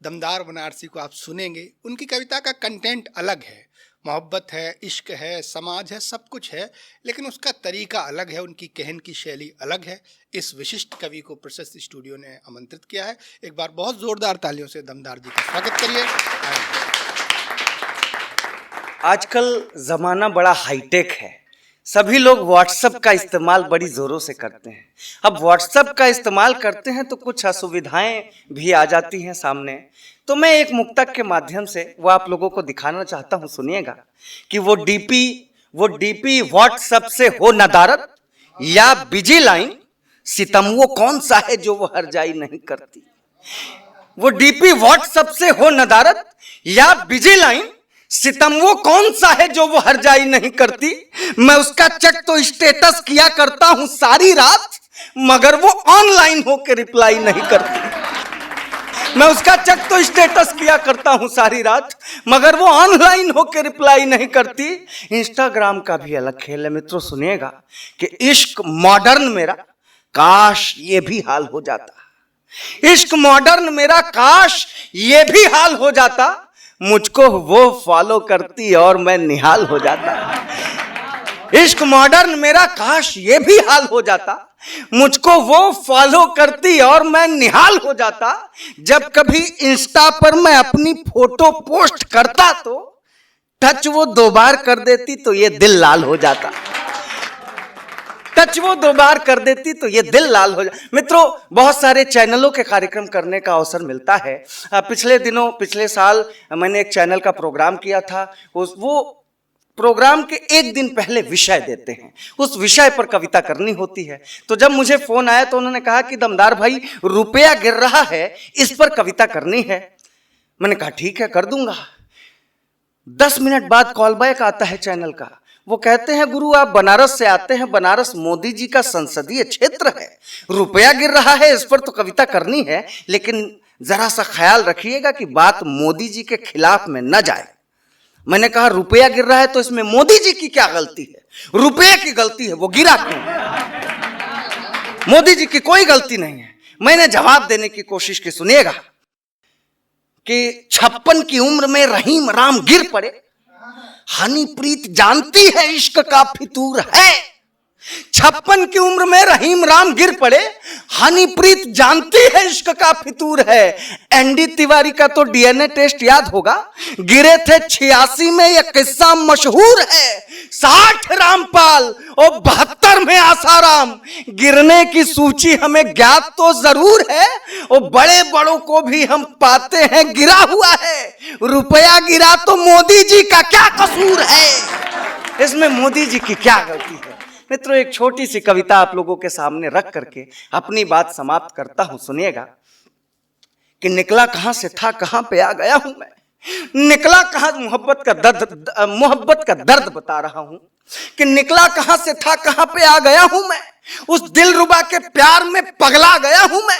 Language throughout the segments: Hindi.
दमदार बनारसी को आप सुनेंगे। उनकी कविता का कंटेंट अलग है, मोहब्बत है, इश्क है, समाज है, सब कुछ है, लेकिन उसका तरीका अलग है, उनकी कहन की शैली अलग है। इस विशिष्ट कवि को प्रशस्त स्टूडियो ने आमंत्रित किया है। एक बार बहुत जोरदार तालियों से दमदार जी का स्वागत करिए। आजकल ज़माना बड़ा हाईटेक है, सभी लोग व्हाट्सएप का इस्तेमाल बड़ी ज़ोरों से करते हैं। अब व्हाट्सएप का इस्तेमाल करते हैं तो कुछ असुविधाएं भी आ जाती हैं सामने। तो मैं एक मुक्तक के माध्यम से वो आप लोगों को दिखाना चाहता हूं, सुनिएगा कि वो डीपी व्हाट्सएप से हो नदारत या बिजी लाइन, सितम वो कौन सा है जो वो हरजाई नहीं करती। वो डीपी व्हाट्सएप से हो नदारत या बिजी लाइन, सितम वो कौन सा है जो वो हरजाई नहीं करती। मैं उसका चेक तो स्टेटस किया करता हूं सारी रात, मगर वो ऑनलाइन होकर रिप्लाई नहीं करती। मैं उसका चेक तो स्टेटस किया करता हूं सारी रात, मगर वो ऑनलाइन होकर रिप्लाई नहीं करती। इंस्टाग्राम का भी अलग खेल है मित्रों, सुनिएगा कि इश्क मॉडर्न मेरा काश ये भी हाल हो जाता। इश्क मॉडर्न मेरा काश ये भी हाल हो जाता, मुझको वो फॉलो करती और मैं निहाल हो जाता। इश्क मॉडर्न मेरा काश ये भी हाल हो जाता, मुझको वो फॉलो करती और मैं निहाल हो जाता। जब कभी इंस्टा पर मैं अपनी फोटो पोस्ट करता तो टच वो 2 बार कर देती तो ये दिल लाल हो जाता। टच वो 2 बार कर देती तो ये दिल लाल हो जाए। मित्रों, बहुत सारे चैनलों के कार्यक्रम करने का अवसर मिलता है। पिछले साल मैंने एक चैनल का प्रोग्राम किया था। वो प्रोग्राम के एक दिन पहले विषय देते हैं, उस विषय पर कविता करनी होती है। तो जब मुझे फोन आया तो उन्होंने कहा कि दमदार भाई रुपया गिर रहा है, इस पर कविता करनी है। मैंने कहा ठीक है, कर दूंगा। 10 मिनट बाद कॉल बैक आता है चैनल का। वो कहते हैं गुरु आप बनारस से आते हैं, बनारस मोदी जी का संसदीय क्षेत्र है, रुपया गिर रहा है, इस पर तो कविता करनी है, लेकिन जरा सा ख्याल रखिएगा कि बात मोदी जी के खिलाफ में न जाए। मैंने कहा रुपया गिर रहा है तो इसमें मोदी जी की क्या गलती है? रुपये की गलती है, वो गिरा क्यों? मोदी जी की कोई गलती नहीं है। मैंने जवाब देने की कोशिश की, सुनिएगा कि 56 की उम्र में रहीम राम गिर पड़े, हनीप्रीत जानती है इश्क का फितूर है। 56 की उम्र में रहीम राम गिर पड़े, हनीप्रीत जानती है इश्क का फितूर है। एनडी तिवारी का तो डीएनए टेस्ट याद होगा, गिरे थे 86 में, यह किस्सा मशहूर है। 60 रामपाल और 72 में आसाराम, गिरने की सूची हमें ज्ञात तो जरूर है, और बड़े बड़ों को भी हम पाते हैं गिरा हुआ है। रुपया गिरा तो मोदी जी का क्या कसूर है? इसमें मोदी जी की क्या गलती है? मित्रों, एक छोटी सी कविता आप लोगों के सामने रख करके अपनी बात समाप्त करता हूं, सुनिएगा कि निकला कहां से था कहां पे आ गया हूं मैं। निकला कहां, मोहब्बत का दर्द बता रहा हूं कि निकला कहां से था कहां पे आ गया हूं मैं। उस दिलरुबा के प्यार में पगला गया हूं मैं।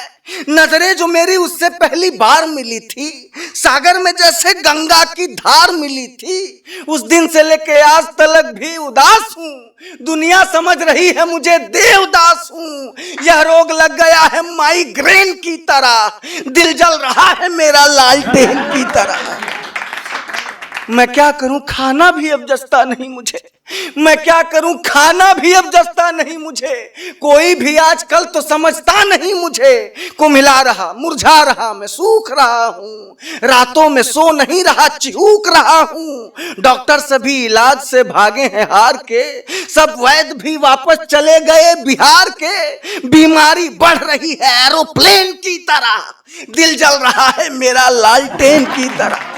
नजरें जो मेरी उससे पहली बार मिली थी, सागर में जैसे गंगा की धार मिली थी, उस दिन से लेके आज तक भी उदास हूं। दुनिया समझ रही है मुझे देवदास हूं। यह रोग लग गया है माइग्रेन की तरह, दिल जल रहा है मेरा लालटेन की तरह। मैं क्या करूं, खाना भी अब जचता नहीं मुझे। मैं क्या करूं, खाना भी अब जचता नहीं मुझे। कोई भी आजकल तो समझता नहीं मुझे। कुम्हिला रहा, मुरझा रहा, मैं सूख रहा हूं। रातों में सो नहीं रहा, चिहूक रहा हूं। डॉक्टर सभी इलाज से भागे हैं हार के, सब वैद्य भी वापस चले गए बिहार के। बीमारी बढ़ रही है एरोप्लेन की तरह, दिल जल रहा है मेरा लालटेन की तरह।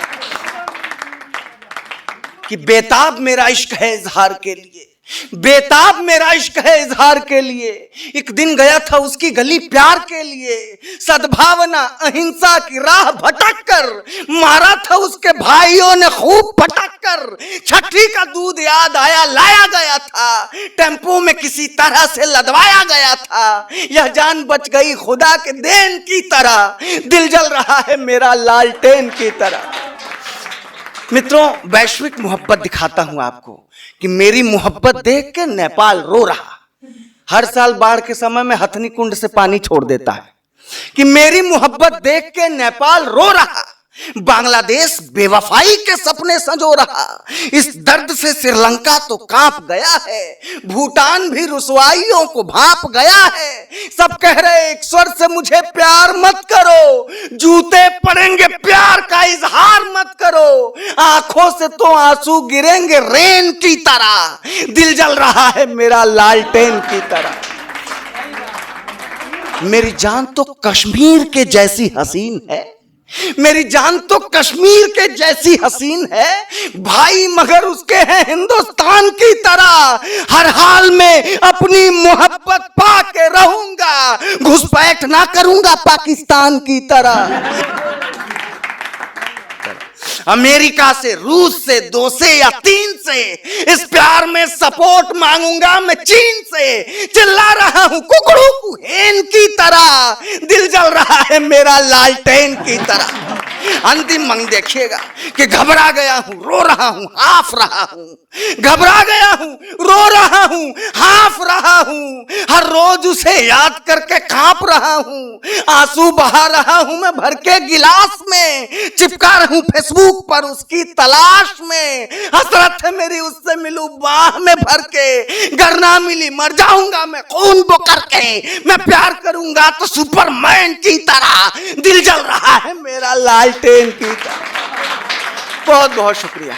कि बेताब मेरा इश्क है इजहार के लिए, बेताब मेरा इश्क है इजहार के लिए। एक दिन गया था उसकी गली प्यार के लिए, सद्भावना अहिंसा की राह भटक कर मारा था उसके भाइयों ने खूब पटक कर। छठी का दूध याद आया, लाया गया था, टेम्पो में किसी तरह से लदवाया गया था। यह जान बच गई खुदा के देन की तरह, दिल जल रहा है मेरा लालटेन की तरह। मित्रों, वैश्विक मोहब्बत दिखाता हूं आपको कि मेरी मोहब्बत देख के नेपाल रो रहा। हर साल बाढ़ के समय में हथनी कुंड से पानी छोड़ देता है। कि मेरी मोहब्बत देख के नेपाल रो रहा। बांग्लादेश बेवफाई के सपने संजो रहा, इस दर्द से श्रीलंका तो कांप गया है, भूटान भी रुसवाइयों को भाप गया है। सब कह रहे एक स्वर से मुझे प्यार मत करो, जूते पड़ेंगे प्यार का इजहार मत करो, आंखों से तो आंसू गिरेंगे रेन की तरह, दिल जल रहा है मेरा लालटेन की तरह। मेरी जान तो कश्मीर के जैसी हसीन है, मेरी जान तो कश्मीर के जैसी हसीन है भाई, मगर उसके हैं हिंदुस्तान की तरह। हर हाल में अपनी मोहब्बत पाके रहूंगा, घुसपैठ ना करूंगा पाकिस्तान की तरह। अमेरिका से, रूस से, 2 से या 3 से इस प्यार में सपोर्ट मांगूंगा मैं चीन से। चिल्ला रहा हूं कुकड़ू कुहेन की तरह, दिल जल रहा है मेरा लालटेन की तरह। अंतिम मंग देखिएगा कि घबरा गया हूं, रो रहा हूं, हाफ रहा हूं, घबरा गया हूं, रो रहा हूं, हाफ रहा हूं, हर रोज उसे याद करके कांप रहा हूं, आंसू बहा रहा हूं मैं भर के गिलास में, चिपका रहा हूं फेसबुक पर उसकी तलाश में। हसरत है मेरी उससे मिलूं बाह में भर के, गर ना मिली मर जाऊंगा मैं खून बो करके, मैं प्यार करूंगा तो सुपरमैन की तरह, दिल जल रहा है मेरा लालटेन की तरह। बहुत बहुत शुक्रिया।